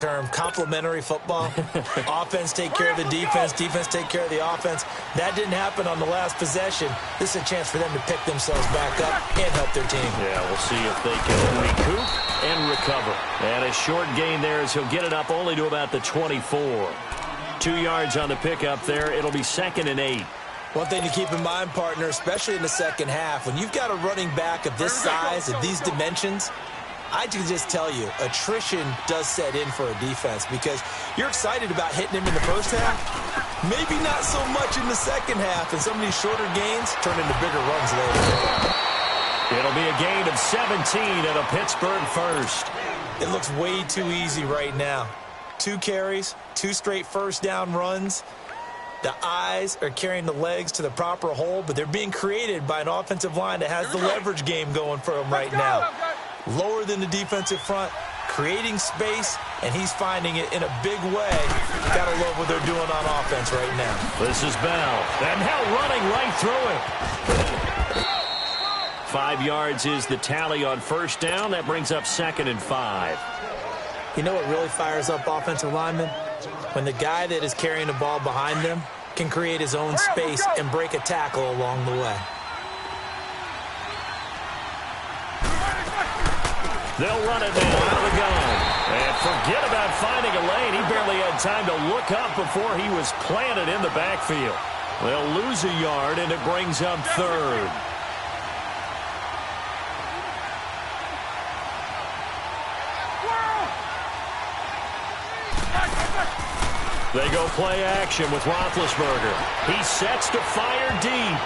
term complementary football. Offense take care of the defense, defense take care of the offense. That didn't happen on the last possession. This is a chance for them to pick themselves back up and help their team. Yeah, we'll see if they can recoup and recover. And a short gain there as he'll get it up only to about the 24. 2 yards on the pickup there. It'll be 2nd and 8. One thing to keep in mind, partner, especially in the second half, when you've got a running back of this size, of these dimensions, I can just tell you, attrition does set in for a defense because you're excited about hitting him in the first half. Maybe not so much in the second half, and some of these shorter gains turn into bigger runs later. It'll be a gain of 17 and a Pittsburgh first. It looks way too easy right now. 2 carries, 2 straight first down runs. The eyes are carrying the legs to the proper hole, but they're being created by an offensive line that has the leverage game going for them right now. Lower than the defensive front, creating space, and he's finding it in a big way. Gotta love what they're doing on offense right now. This is Bell, and now running right through it. 5 yards is the tally on first down. That brings up 2nd and 5. You know what really fires up offensive linemen? When the guy that is carrying the ball behind them can create his own space and break a tackle along the way. They'll run it now out of the gun. And forget about finding a lane. He barely had time to look up before he was planted in the backfield. They'll lose a yard, and it brings up 3rd. They go play action with Roethlisberger. He sets to fire deep.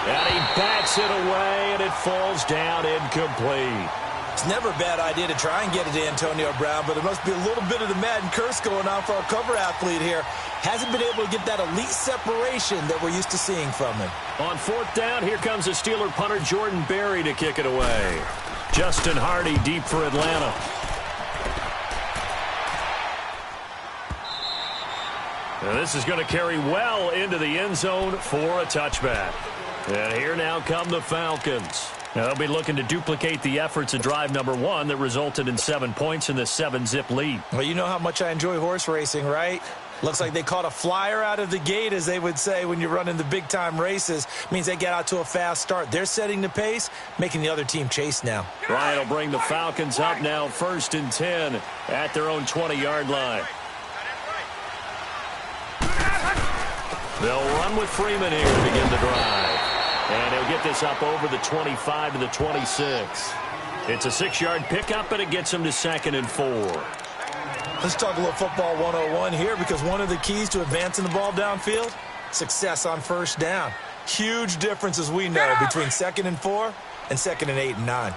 And he backs it away, and it falls down incomplete. It's never a bad idea to try and get it to Antonio Brown, but there must be a little bit of the Madden curse going on for our cover athlete here. Hasn't been able to get that elite separation that we're used to seeing from him. On 4th down, here comes the Steeler punter Jordan Berry to kick it away. Justin Hardy deep for Atlanta. Now this is going to carry well into the end zone for a touchback. And here now come the Falcons. Now they'll be looking to duplicate the efforts of drive number 1 that resulted in 7 points in the 7-zip lead. Well, you know how much I enjoy horse racing, right? Looks like they caught a flyer out of the gate, as they would say when you're running the big-time races. Means they get out to a fast start. They're setting the pace, making the other team chase now. Ryan will bring the Falcons up now 1st and 10 at their own 20-yard line. They'll run with Freeman here to begin the drive. And he'll get this up over the 25 to the 26. It's a 6-yard pickup, and it gets him to 2nd and 4. Let's talk a little football 101 here, because one of the keys to advancing the ball downfield, success on first down. Huge difference, as we know, between 2nd and 4 and 2nd and 8 and 9.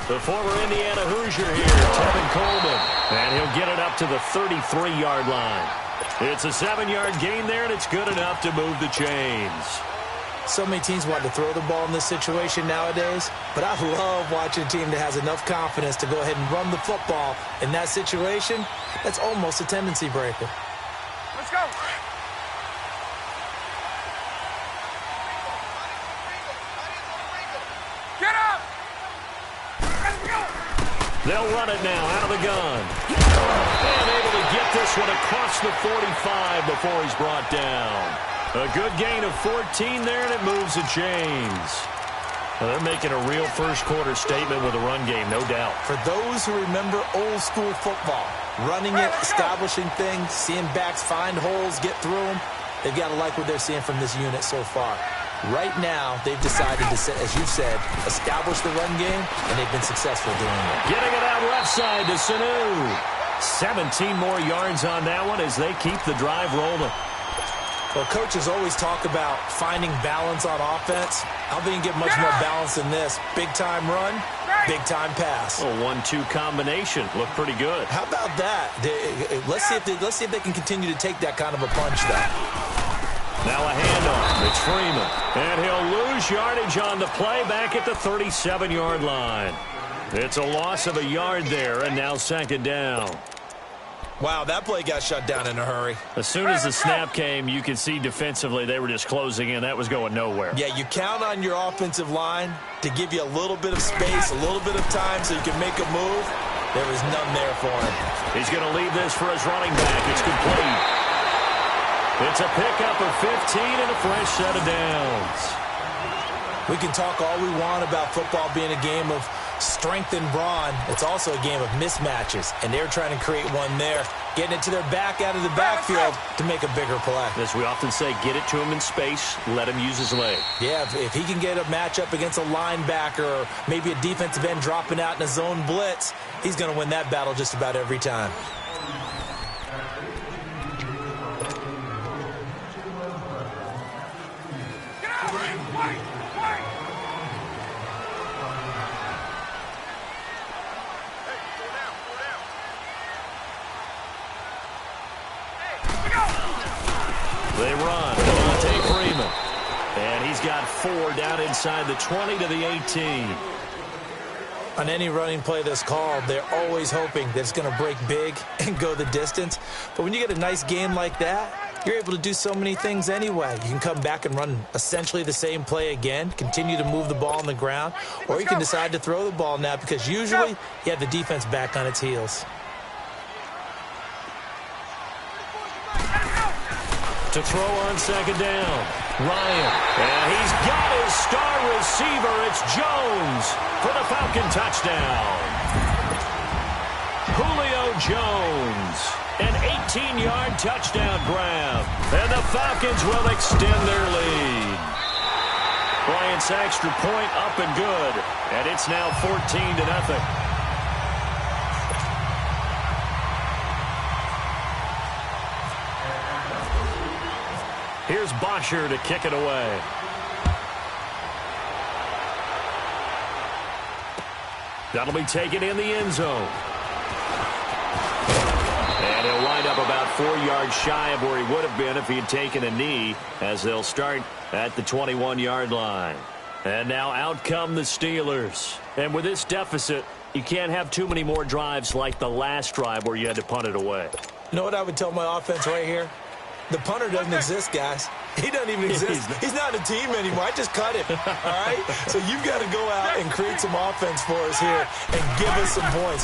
The former Indiana Hoosier here, Tevin Coleman. And he'll get it up to the 33-yard line. It's a 7-yard gain there, and it's good enough to move the chains. So many teams want to throw the ball in this situation nowadays, but I love watching a team that has enough confidence to go ahead and run the football in that situation. That's almost a tendency breaker. Let's go. Get up. They'll run it now out of the gun. And able to get this one across the 45 before he's brought down. A good gain of 14 there, and it moves the chains. Well, they're making a real first-quarter statement with a run game, no doubt. For those who remember old-school football, running it, establishing things, seeing backs find holes, get through them, they've got to like what they're seeing from this unit so far. Right now, they've decided to, as you said, establish the run game, and they've been successful doing it. Getting it out left side to Sanu. 17 more yards on that one as they keep the drive rolling. Well, coaches always talk about finding balance on offense. How they can get much more balance than this? Big-time run, big-time pass. A 1-2 combination. Looked pretty good. How about that? Let's see if they can continue to take that kind of a punch, though. Now a handoff. It's Freeman. And he'll lose yardage on the play back at the 37-yard line. It's a loss of a yard there, and now 2nd down. Wow, that play got shut down in a hurry. As soon as the snap came, you could see defensively they were just closing in. That was going nowhere. Yeah, you count on your offensive line to give you a little bit of space, a little bit of time so you can make a move. There was none there for him. He's going to leave this for his running back. It's complete. It's a pickup of 15 and a fresh set of downs. We can talk all we want about football being a game of strength and brawn. It's also a game of mismatches, and they're trying to create one there, getting it to their back out of the backfield to make a bigger play. As we often say, get it to him in space, let him use his leg. Yeah, if he can get a matchup against a linebacker or maybe a defensive end dropping out in a zone blitz, he's going to win that battle just about every time. They run. Devontae Freeman. And he's got 4 down inside the 20 to the 18. On any running play that's called, they're always hoping that it's going to break big and go the distance. But when you get a nice game like that, you're able to do so many things anyway. You can come back and run essentially the same play again, continue to move the ball on the ground, or you can decide to throw the ball now because usually you have the defense back on its heels. To throw on second down, Ryan. And he's got his star receiver. It's Jones for the Falcon touchdown. Julio Jones, an 18-yard touchdown grab. And the Falcons will extend their lead. Bryant's extra point up and good. And it's now 14-0. Here's Bosher to kick it away. That'll be taken in the end zone. And he'll wind up about 4 yards shy of where he would have been if he had taken a knee, as they'll start at the 21-yard line. And now out come the Steelers. And with this deficit, you can't have too many more drives like the last drive where you had to punt it away. You know what I would tell my offense right here? The punter doesn't exist, guys. He doesn't even exist. He's not a team anymore. I just cut him, all right? So you've got to go out and create some offense for us here and give us some points.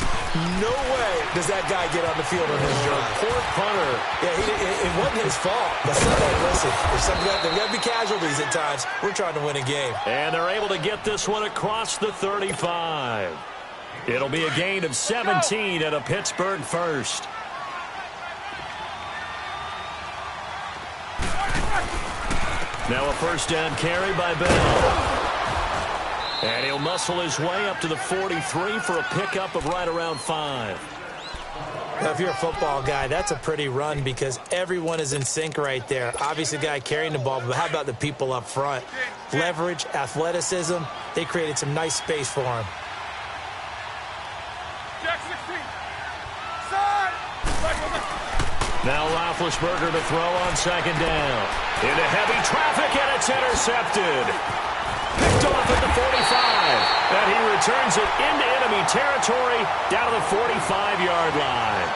No way does that guy get on the field on his drive. Poor punter. Yeah, it wasn't his fault. But listen, there's got to be casualties at times. We're trying to win a game. And they're able to get this one across the 35. It'll be a gain of 17 and a Pittsburgh first. Now a first down carry by Bell. And he'll muscle his way up to the 43 for a pickup of right around 5. Now, if you're a football guy, that's a pretty run because everyone is in sync right there. Obviously, the guy carrying the ball, but how about the people up front? Leverage, athleticism, they created some nice space for him. Now Roethlisberger to throw on second down. Into heavy traffic, and it's intercepted. Picked off at the 45. And he returns it into enemy territory down to the 45-yard line.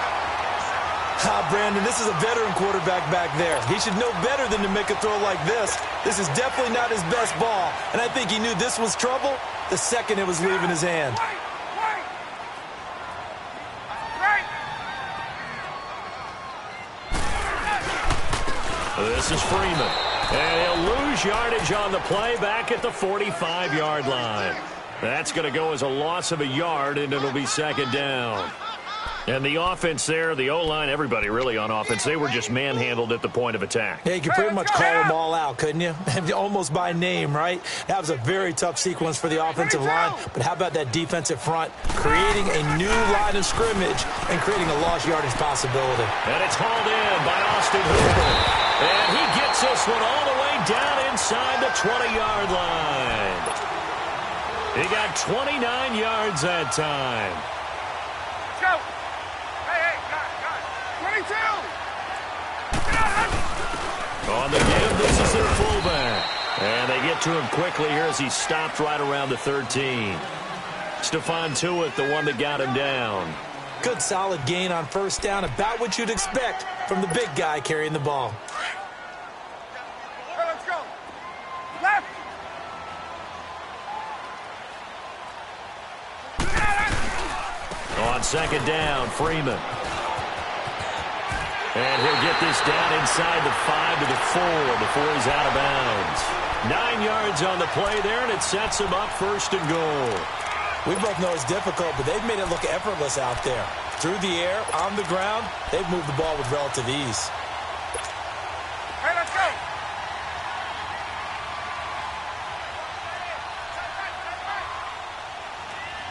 Brandon, this is a veteran quarterback back there. He should know better than to make a throw like this. This is definitely not his best ball. And I think he knew this was trouble the second it was leaving his hand. This is Freeman. And he'll lose yardage on the play back at the 45-yard line. That's going to go as a loss of a yard, and it'll be second down. And the offense there, the O-line, everybody really on offense, they were just manhandled at the point of attack. Yeah, you could pretty much call them all out, couldn't you? Almost by name, right? That was a very tough sequence for the offensive line. But how about that defensive front creating a new line of scrimmage and creating a lost yardage possibility? And it's hauled in by Austin Hooper. And he gets this one all the way down inside the 20-yard line. He got 29 yards that time. Let's go. Hey, got 22. On the give, this is their fullback. And they get to him quickly here as he stopped right around the 13. Stephon Tuitt, the one that got him down. Good solid gain on first down, about what you'd expect from the big guy carrying the ball. Hey, let's go. Left. On second down, Freeman. And he'll get this down inside the 5 to the 4 before he's out of bounds. 9 yards on the play there, and it sets him up first and goal. We both know it's difficult, but they've made it look effortless out there. Through the air, on the ground, they've moved the ball with relative ease. Hey, let's go.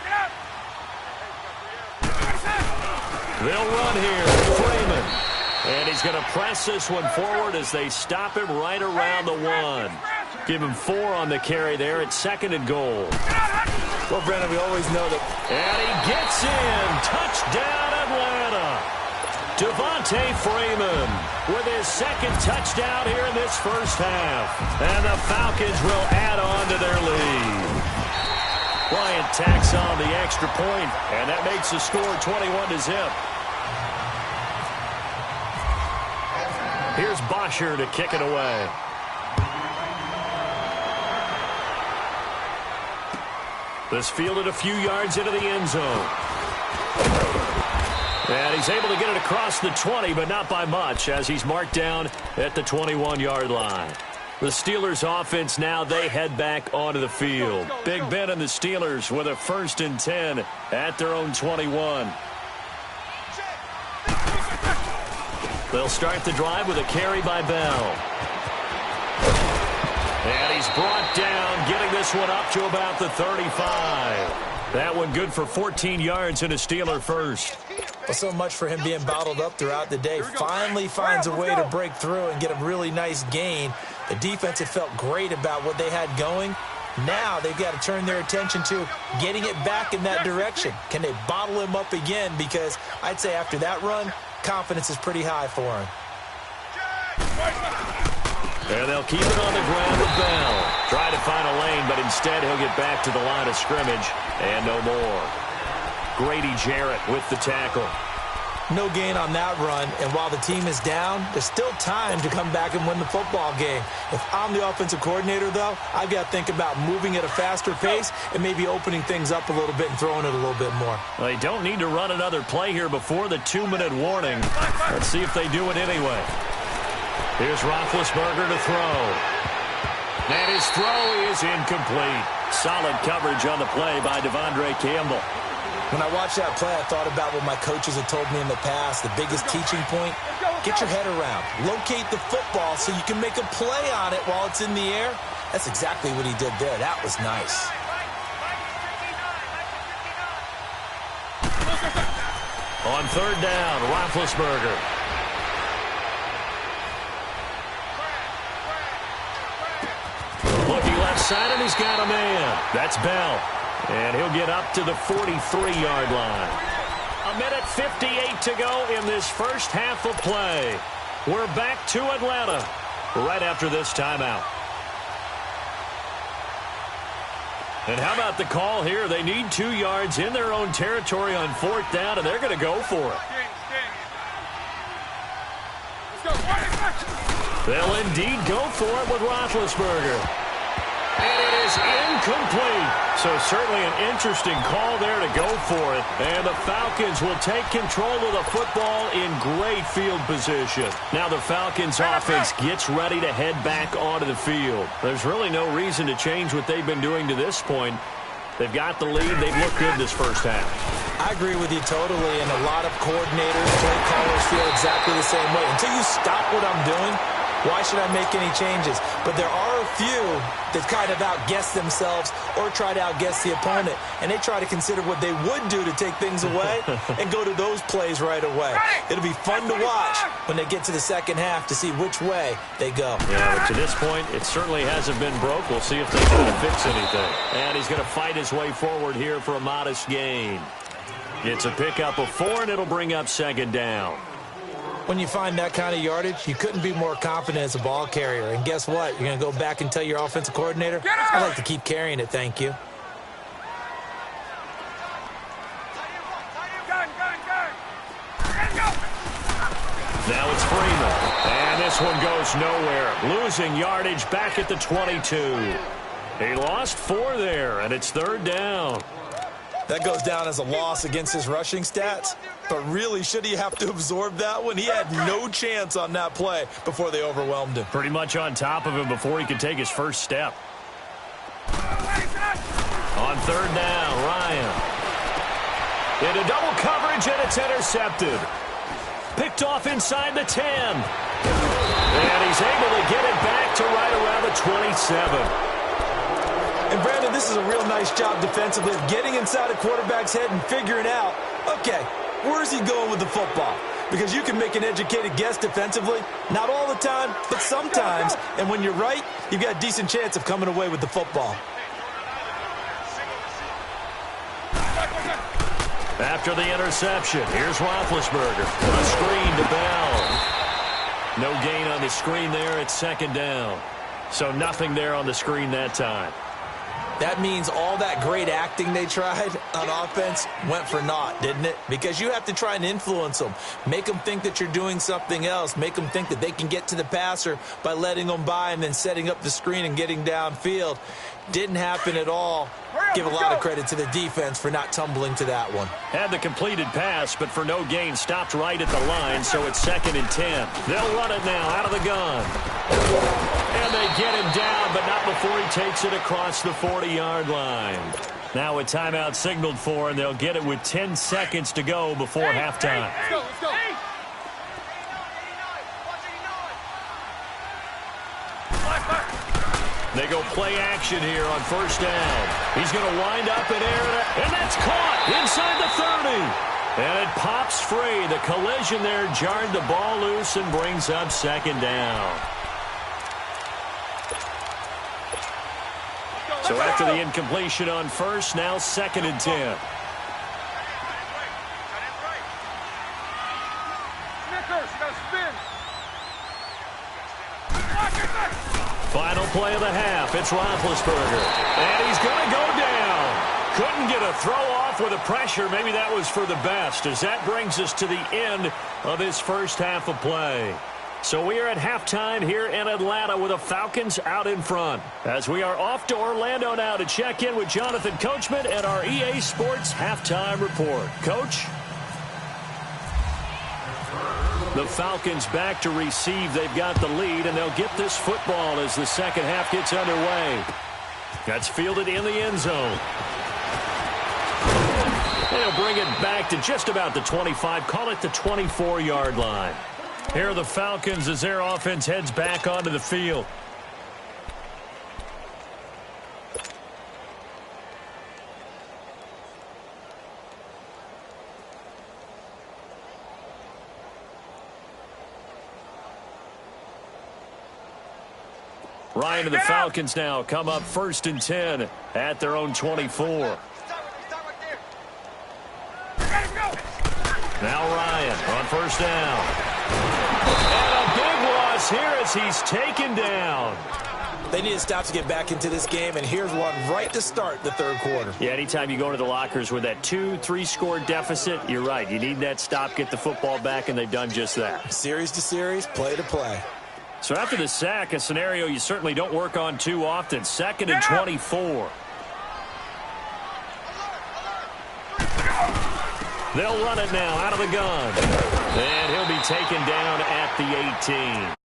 Get up. They'll run here. Freeman. And he's going to press this one forward as they stop him right around the 1. Give him 4 on the carry there at second and goal. Well, Brandon, we always know that. And he gets in. Touchdown, Atlanta. Devontae Freeman with his second touchdown here in this first half. And the Falcons will add on to their lead. Bryant tacks on the extra point, and that makes the score 21-0. Here's Bosher to kick it away. This fielded a few yards into the end zone. And he's able to get it across the 20, but not by much, as he's marked down at the 21-yard line. The Steelers offense now, they head back onto the field. Big Ben and the Steelers with a 1st and 10 at their own 21. They'll start the drive with a carry by Bell. And he's brought down, getting this one up to about the 35. That one good for 14 yards and a Steeler first. Well, so much for him being bottled up throughout the day. Finally finds a way to break through and get a really nice gain. The defense had felt great about what they had going. Now they've got to turn their attention to getting it back in that direction. Can they bottle him up again? Because I'd say after that run, confidence is pretty high for him. And they'll keep it on the ground with Bell. Try to find a lane, but instead he'll get back to the line of scrimmage and no more. Grady Jarrett with the tackle. No gain on that run, and while the team is down, there's still time to come back and win the football game. If I'm the offensive coordinator, though, I've got to think about moving at a faster pace and maybe opening things up a little bit and throwing it a little bit more. They don't need to run another play here before the 2-minute warning. Let's see if they do it anyway. Here's Roethlisberger to throw. And his throw is incomplete. Solid coverage on the play by Devondre Campbell. When I watched that play, I thought about what my coaches had told me in the past. The biggest teaching point, get your head around. Locate the football so you can make a play on it while it's in the air. That's exactly what he did there. That was nice. On 3rd down, Roethlisberger. Looking left side, and he's got a man. That's Bell. And he'll get up to the 43-yard line. 1:58 to go in this first half of play. We're back to Atlanta right after this timeout. And how about the call here? They need 2 yards in their own territory on 4th down, and they're going to go for it. They'll indeed go for it with Roethlisberger. And it is incomplete. So certainly an interesting call there to go for it. And the Falcons will take control of the football in great field position. Now the Falcons offense gets ready to head back onto the field. There's really no reason to change what they've been doing to this point. They've got the lead. They've looked good this first half. I agree with you totally, and a lot of coordinators, play callers feel exactly the same way. Until you stop what I'm doing, why should I make any changes? But there are a few that kind of outguess themselves or try to outguess the opponent, and they try to consider what they would do to take things away and go to those plays right away. It'll be fun to watch when they get to the second half to see which way they go. Yeah, but to this point, it certainly hasn't been broke. We'll see if they try to fix anything. And he's going to fight his way forward here for a modest gain. It's a pickup of 4, and it'll bring up 2nd down. When you find that kind of yardage, you couldn't be more confident as a ball carrier. And guess what? You're going to go back and tell your offensive coordinator, I'd like to keep carrying it, thank you. Gun, gun, gun. one goes nowhere. Losing yardage back at the 22. He lost 4 there, and it's 3rd down. That goes down as a loss against his rushing stats. But really, should he have to absorb that one? He had no chance on that play before they overwhelmed him. Pretty much on top of him before he could take his first step. On 3rd down, Ryan. Into double coverage, and it's intercepted. Picked off inside the 10. And he's able to get it back to right around the 27. And, Brandon, this is a real nice job defensively of getting inside a quarterback's head and figuring out, okay, where's he going with the football? Because you can make an educated guess defensively. Not all the time, but sometimes. And when you're right, you've got a decent chance of coming away with the football. After the interception, here's Roethlisberger. A screen to Bell. No gain on the screen there. It's 2nd down. So nothing there on the screen that time. That means all that great acting they tried on offense went for naught, didn't it? Because you have to try and influence them. Make them think that you're doing something else. Make them think that they can get to the passer by letting them by and then setting up the screen and getting downfield. Didn't happen at all. Give a lot of credit to the defense for not tumbling to that one. Had the completed pass, but for no gain, stopped right at the line, so it's 2nd and 10. They'll run it now out of the gun. And they get him down, but not before he takes it across the 40-yard line. Now a timeout signaled for, and they'll get it with 10 seconds to go before halftime. Let's go, let's go. They go play action here on 1st down. He's going to wind up in air, and that's caught inside the 30. And it pops free. The collision there jarred the ball loose and brings up 2nd down. So after the incompletion on 1st, now 2nd and 10. Final play of the half. It's Roethlisberger. And he's going to go down. Couldn't get a throw off with the pressure. Maybe that was for the best, as that brings us to the end of his first half of play. So we are at halftime here in Atlanta with the Falcons out in front. As we are off to Orlando now to check in with Jonathan Coachman and our EA Sports halftime report. Coach? The Falcons back to receive. They've got the lead, and they'll get this football as the second half gets underway. That's fielded in the end zone. They'll bring it back to just about the 25, call it the 24-yard line. Here are the Falcons as their offense heads back onto the field. Ryan and the Falcons now come up 1st and 10 at their own 24. Now Ryan on 1st down. And a big loss here as he's taken down. They need to stop to get back into this game, and here's one right to start the 3rd quarter. Yeah, anytime you go into the lockers with that 2-3 score deficit, you're right. You need that stop, get the football back, and they've done just that. Series to series, play to play. So after the sack, a scenario you certainly don't work on too often. 2nd and 24. They'll run it now out of the gun. And he'll be taken down at the 18.